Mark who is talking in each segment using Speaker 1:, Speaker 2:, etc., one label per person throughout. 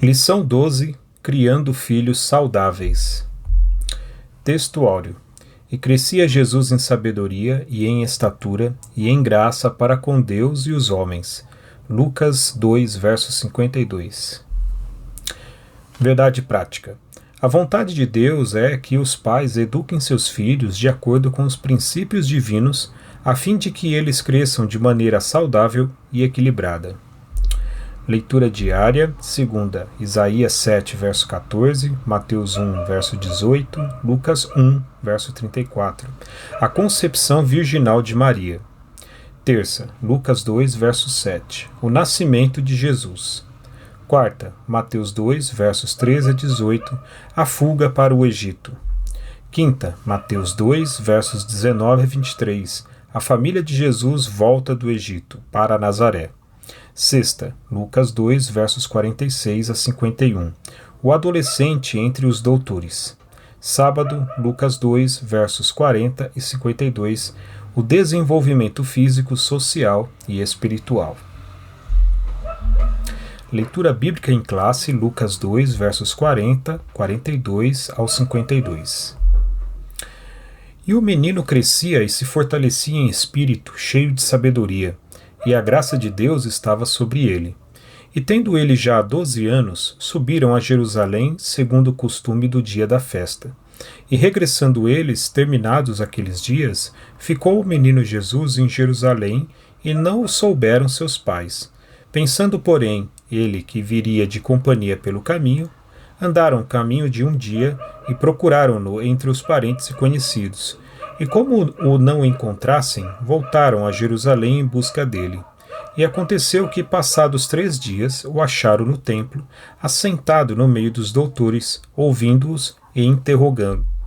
Speaker 1: Lição 12: Criando filhos saudáveis. Textuário. E crescia Jesus em sabedoria e em estatura e em graça para com Deus e os homens. Lucas 2, verso 52. Verdade prática. A vontade de Deus é que os pais eduquem seus filhos de acordo com os princípios divinos, a fim de que eles cresçam de maneira saudável e equilibrada. Leitura diária, segunda, Isaías 7, verso 14, Mateus 1, verso 18, Lucas 1, verso 34. A concepção virginal de Maria. Terça, Lucas 2, verso 7. O nascimento de Jesus. Quarta, Mateus 2, versos 13 a 18. A fuga para o Egito. Quinta, Mateus 2, versos 19 a 23. A família de Jesus volta do Egito para Nazaré. Sexta, Lucas 2, versos 46 a 51. O adolescente entre os doutores. Sábado, Lucas 2, versos 40 e 52. O desenvolvimento físico, social e espiritual. Leitura bíblica em classe, Lucas 2, versos 40, 42 ao 52. E o menino crescia e se fortalecia em espírito, cheio de sabedoria, e a graça de Deus estava sobre ele. E tendo ele já 12 anos, subiram a Jerusalém, segundo o costume do dia da festa. E regressando eles, terminados aqueles dias, ficou o menino Jesus em Jerusalém, e não o souberam seus pais. Pensando, porém, ele que viria de companhia pelo caminho, andaram caminho de um dia, e procuraram-no entre os parentes e conhecidos. E como o não encontrassem, voltaram a Jerusalém em busca dele. E aconteceu que, passados 3 dias, o acharam no templo, assentado no meio dos doutores, ouvindo-os e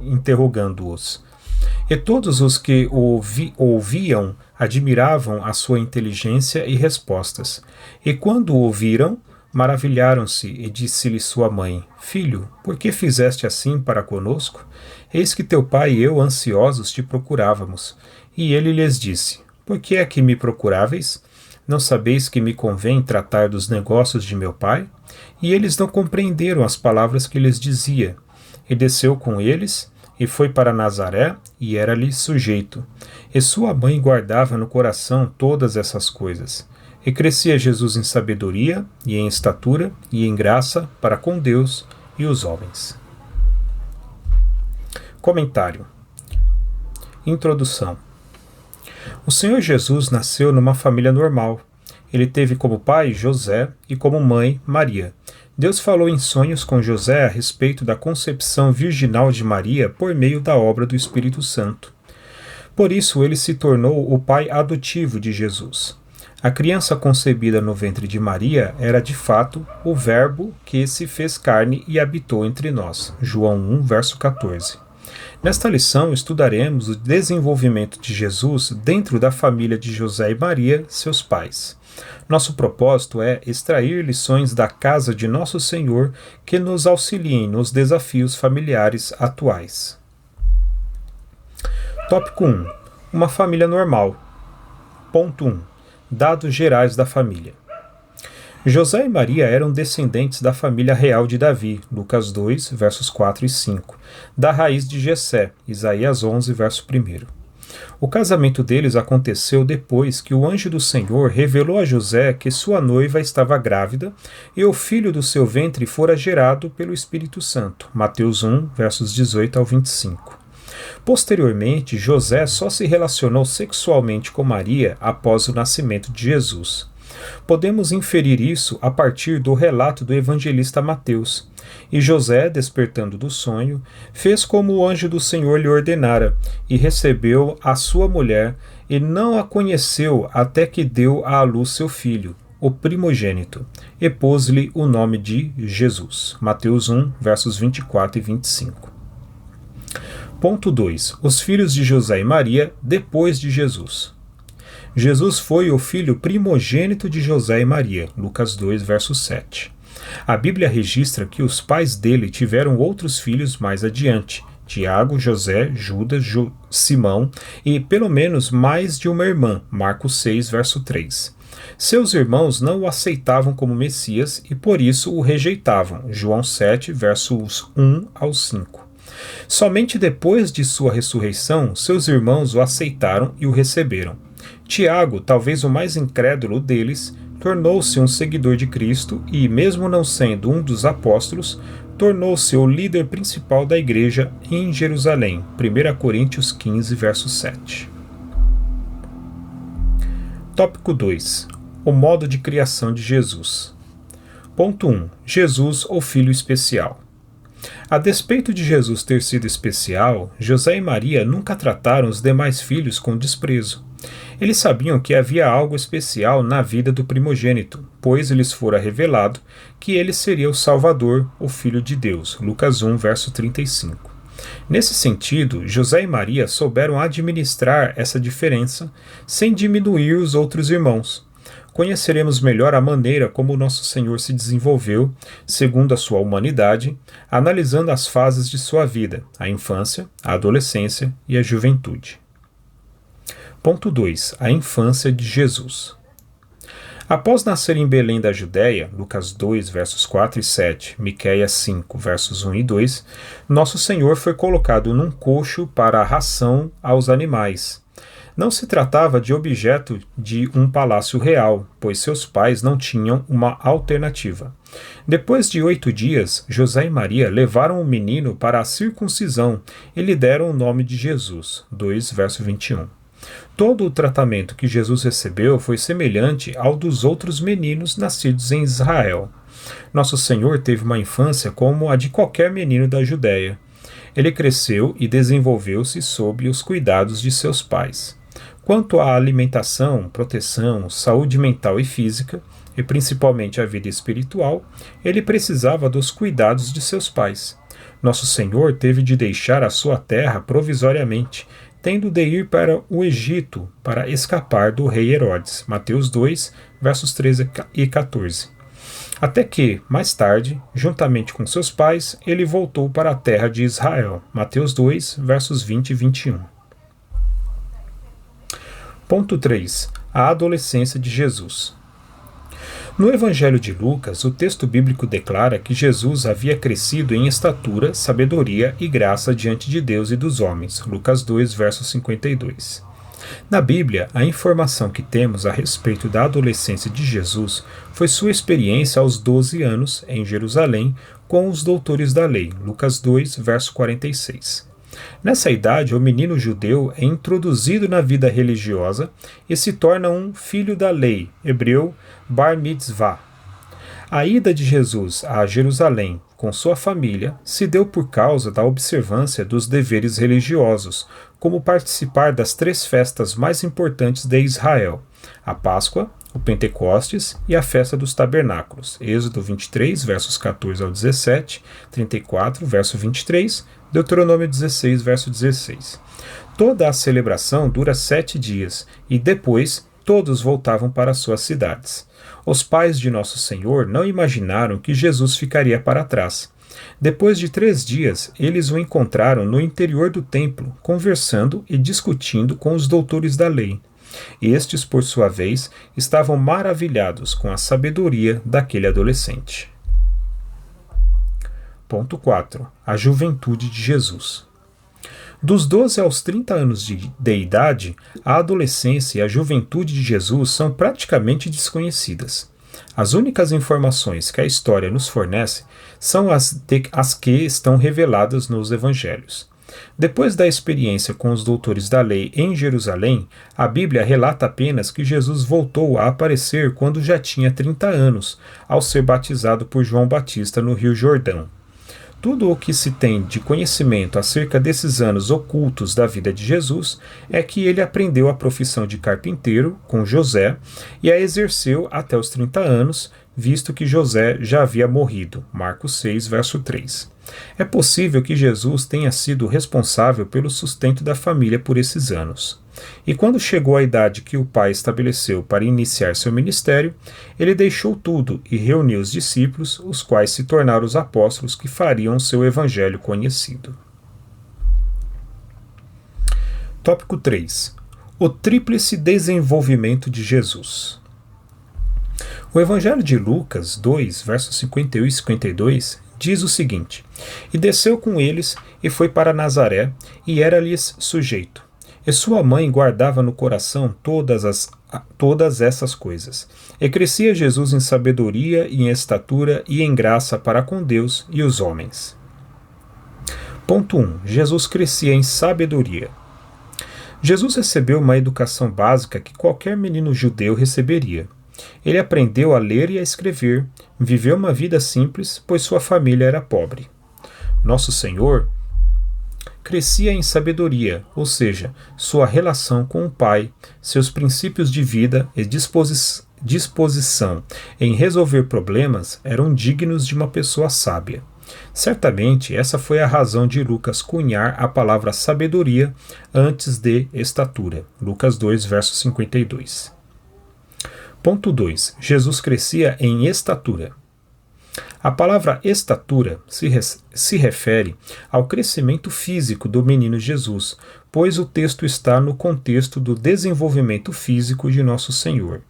Speaker 1: interrogando-os. E todos os que o ouviam admiravam a sua inteligência e respostas. E quando o ouviram, maravilharam-se, e disse-lhe sua mãe: Filho, por que fizeste assim para conosco? Eis que teu pai e eu, ansiosos, te procurávamos. E ele lhes disse: Por que é que me procuráveis? Não sabeis que me convém tratar dos negócios de meu pai? E eles não compreenderam as palavras que lhes dizia. E desceu com eles, e foi para Nazaré, e era-lhe sujeito. E sua mãe guardava no coração todas essas coisas. E crescia Jesus em sabedoria, e em estatura, e em graça, para com Deus e os homens. Comentário. Introdução. O Senhor Jesus nasceu numa família normal. Ele teve como pai José e como mãe Maria. Deus falou em sonhos com José a respeito da concepção virginal de Maria por meio da obra do Espírito Santo. Por isso, ele se tornou o pai adotivo de Jesus. A criança concebida no ventre de Maria era, de fato, o Verbo que se fez carne e habitou entre nós. João 1, verso 14. Nesta lição, estudaremos o desenvolvimento de Jesus dentro da família de José e Maria, seus pais. Nosso propósito é extrair lições da casa de Nosso Senhor que nos auxiliem nos desafios familiares atuais. Tópico 1. Uma família normal. Ponto 1. Dados gerais da família. José e Maria eram descendentes da família real de Davi, Lucas 2, versos 4 e 5, da raiz de Jessé, Isaías 11, verso 1. O casamento deles aconteceu depois que o anjo do Senhor revelou a José que sua noiva estava grávida e o filho do seu ventre fora gerado pelo Espírito Santo, Mateus 1, versos 18 ao 25. Posteriormente, José só se relacionou sexualmente com Maria após o nascimento de Jesus. Podemos inferir isso a partir do relato do evangelista Mateus. E José, despertando do sonho, fez como o anjo do Senhor lhe ordenara, e recebeu a sua mulher, e não a conheceu até que deu à luz seu filho, o primogênito, e pôs-lhe o nome de Jesus. Mateus 1, versos 24 e 25. Ponto 2. Os filhos de José e Maria depois de Jesus. Jesus foi o filho primogênito de José e Maria, Lucas 2, verso 7. A Bíblia registra que os pais dele tiveram outros filhos mais adiante, Tiago, José, Judas, Simão e pelo menos mais de uma irmã, Marcos 6, verso 3. Seus irmãos não o aceitavam como Messias e por isso o rejeitavam. João 7, versos 1 ao 5. Somente depois de sua ressurreição, seus irmãos o aceitaram e o receberam. Tiago, talvez o mais incrédulo deles, tornou-se um seguidor de Cristo e, mesmo não sendo um dos apóstolos, tornou-se o líder principal da igreja em Jerusalém. 1 Coríntios 15, verso 7. Tópico 2. O modo de criação de Jesus. Ponto 1. Jesus, o Filho especial. A despeito de Jesus ter sido especial, José e Maria nunca trataram os demais filhos com desprezo. Eles sabiam que havia algo especial na vida do primogênito, pois lhes fora revelado que ele seria o Salvador, o Filho de Deus. Lucas 1, verso 35. Nesse sentido, José e Maria souberam administrar essa diferença sem diminuir os outros irmãos. Conheceremos melhor a maneira como nosso Senhor se desenvolveu, segundo a sua humanidade, analisando as fases de sua vida, a infância, a adolescência e a juventude. Ponto 2. A infância de Jesus. Após nascer em Belém da Judéia, Lucas 2, versos 4 e 7, Miqueias 5, versos 1 e 2, nosso Senhor foi colocado num coxo para a ração aos animais. Não se tratava de objeto de um palácio real, pois seus pais não tinham uma alternativa. Depois de 8 dias, José e Maria levaram o menino para a circuncisão e lhe deram o nome de Jesus. 2, verso 21. Todo o tratamento que Jesus recebeu foi semelhante ao dos outros meninos nascidos em Israel. Nosso Senhor teve uma infância como a de qualquer menino da Judéia. Ele cresceu e desenvolveu-se sob os cuidados de seus pais. Quanto à alimentação, proteção, saúde mental e física, e principalmente a vida espiritual, ele precisava dos cuidados de seus pais. Nosso Senhor teve de deixar a sua terra provisoriamente, tendo de ir para o Egito para escapar do rei Herodes. Mateus 2, versos 13 e 14. Até que, mais tarde, juntamente com seus pais, ele voltou para a terra de Israel. Mateus 2, versos 20 e 21. Ponto 3. A adolescência de Jesus. No Evangelho de Lucas, o texto bíblico declara que Jesus havia crescido em estatura, sabedoria e graça diante de Deus e dos homens. Lucas 2, verso 52. Na Bíblia, a informação que temos a respeito da adolescência de Jesus foi sua experiência aos 12 anos, em Jerusalém, com os doutores da lei. Lucas 2, verso 46. Nessa idade, o menino judeu é introduzido na vida religiosa e se torna um filho da lei, hebreu bar mitzvah. A ida de Jesus a Jerusalém com sua família se deu por causa da observância dos deveres religiosos, como participar das 3 festas mais importantes de Israel: a Páscoa, o Pentecostes e a Festa dos Tabernáculos. Êxodo 23, versos 14 ao 17, 34, verso 23, Deuteronômio 16, verso 16. Toda a celebração dura 7 dias e depois todos voltavam para suas cidades. Os pais de Nosso Senhor não imaginaram que Jesus ficaria para trás. Depois de 3 dias, eles o encontraram no interior do templo, conversando e discutindo com os doutores da lei. Estes, por sua vez, estavam maravilhados com a sabedoria daquele adolescente. Ponto 4. A juventude de Jesus. Dos 12 aos 30 anos de idade, a adolescência e a juventude de Jesus são praticamente desconhecidas. As únicas informações que a história nos fornece são as que estão reveladas nos evangelhos. Depois da experiência com os doutores da lei em Jerusalém, a Bíblia relata apenas que Jesus voltou a aparecer quando já tinha 30 anos, ao ser batizado por João Batista no Rio Jordão. Tudo o que se tem de conhecimento acerca desses anos ocultos da vida de Jesus é que ele aprendeu a profissão de carpinteiro com José e a exerceu até os 30 anos, visto que José já havia morrido. Marcos 6, verso 3. É possível que Jesus tenha sido responsável pelo sustento da família por esses anos. E quando chegou a idade que o pai estabeleceu para iniciar seu ministério, ele deixou tudo e reuniu os discípulos, os quais se tornaram os apóstolos que fariam seu evangelho conhecido. Tópico 3. O tríplice desenvolvimento de Jesus. O Evangelho de Lucas 2, versos 51 e 52, diz o seguinte: E desceu com eles, e foi para Nazaré, e era-lhes sujeito. E sua mãe guardava no coração todas essas coisas. E crescia Jesus em sabedoria, e em estatura, e em graça para com Deus e os homens. Ponto 1. Jesus crescia em sabedoria. Jesus recebeu uma educação básica que qualquer menino judeu receberia. Ele aprendeu a ler e a escrever, viveu uma vida simples, pois sua família era pobre. Nosso Senhor crescia em sabedoria, ou seja, sua relação com o Pai, seus princípios de vida e disposição em resolver problemas eram dignos de uma pessoa sábia. Certamente, essa foi a razão de Lucas cunhar a palavra sabedoria antes de estatura. Lucas 2, verso 52. Ponto 2. Jesus crescia em estatura. A palavra estatura se refere ao crescimento físico do menino Jesus, pois o texto está no contexto do desenvolvimento físico de Nosso Senhor.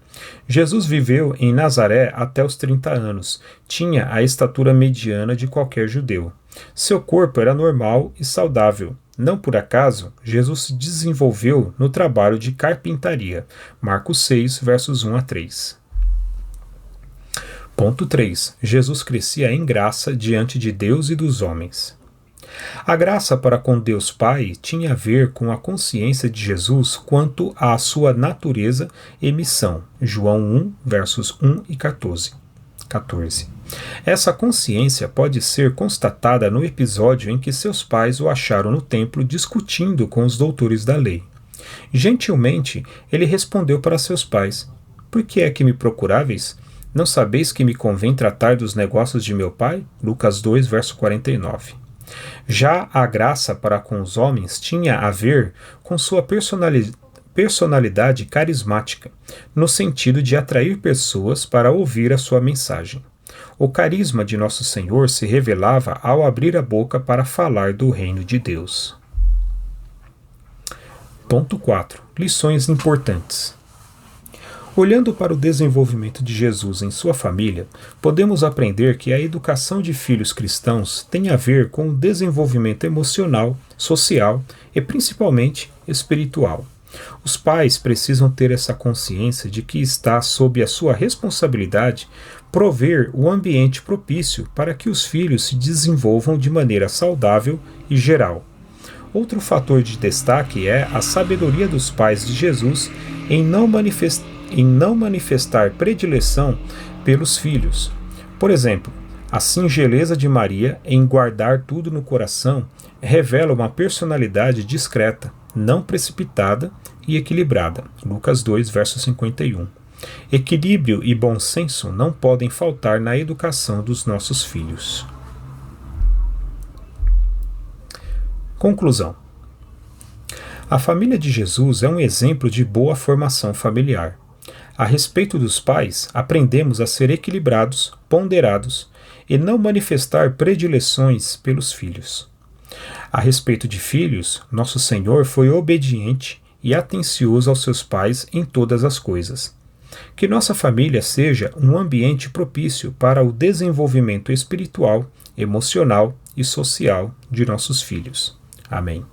Speaker 1: Jesus viveu em Nazaré até os 30 anos, tinha a estatura mediana de qualquer judeu. Seu corpo era normal e saudável. Não por acaso, Jesus se desenvolveu no trabalho de carpintaria. Marcos 6, versos 1 a 3. Ponto 3. Jesus crescia em graça diante de Deus e dos homens. A graça para com Deus Pai tinha a ver com a consciência de Jesus quanto à sua natureza e missão. João 1, versos 1 e 14. Essa consciência pode ser constatada no episódio em que seus pais o acharam no templo discutindo com os doutores da lei. Gentilmente, ele respondeu para seus pais: Por que é que me procuráveis? Não sabeis que me convém tratar dos negócios de meu pai? Lucas 2, verso 49. Já a graça para com os homens tinha a ver com sua personalidade carismática, no sentido de atrair pessoas para ouvir a sua mensagem. O carisma de Nosso Senhor se revelava ao abrir a boca para falar do reino de Deus. Ponto 4. Lições importantes. Olhando para o desenvolvimento de Jesus em sua família, podemos aprender que a educação de filhos cristãos tem a ver com o desenvolvimento emocional, social e principalmente espiritual. Os pais precisam ter essa consciência de que está sob a sua responsabilidade prover o ambiente propício para que os filhos se desenvolvam de maneira saudável e geral. Outro fator de destaque é a sabedoria dos pais de Jesus em não manifestar predileção pelos filhos. Por exemplo, a singeleza de Maria em guardar tudo no coração revela uma personalidade discreta, não precipitada e equilibrada. Lucas 2, verso 51. Equilíbrio e bom senso não podem faltar na educação dos nossos filhos. Conclusão. A família de Jesus é um exemplo de boa formação familiar. A respeito dos pais, aprendemos a ser equilibrados, ponderados e não manifestar predileções pelos filhos. A respeito de filhos, Nosso Senhor foi obediente e atencioso aos seus pais em todas as coisas. Que nossa família seja um ambiente propício para o desenvolvimento espiritual, emocional e social de nossos filhos. Amém.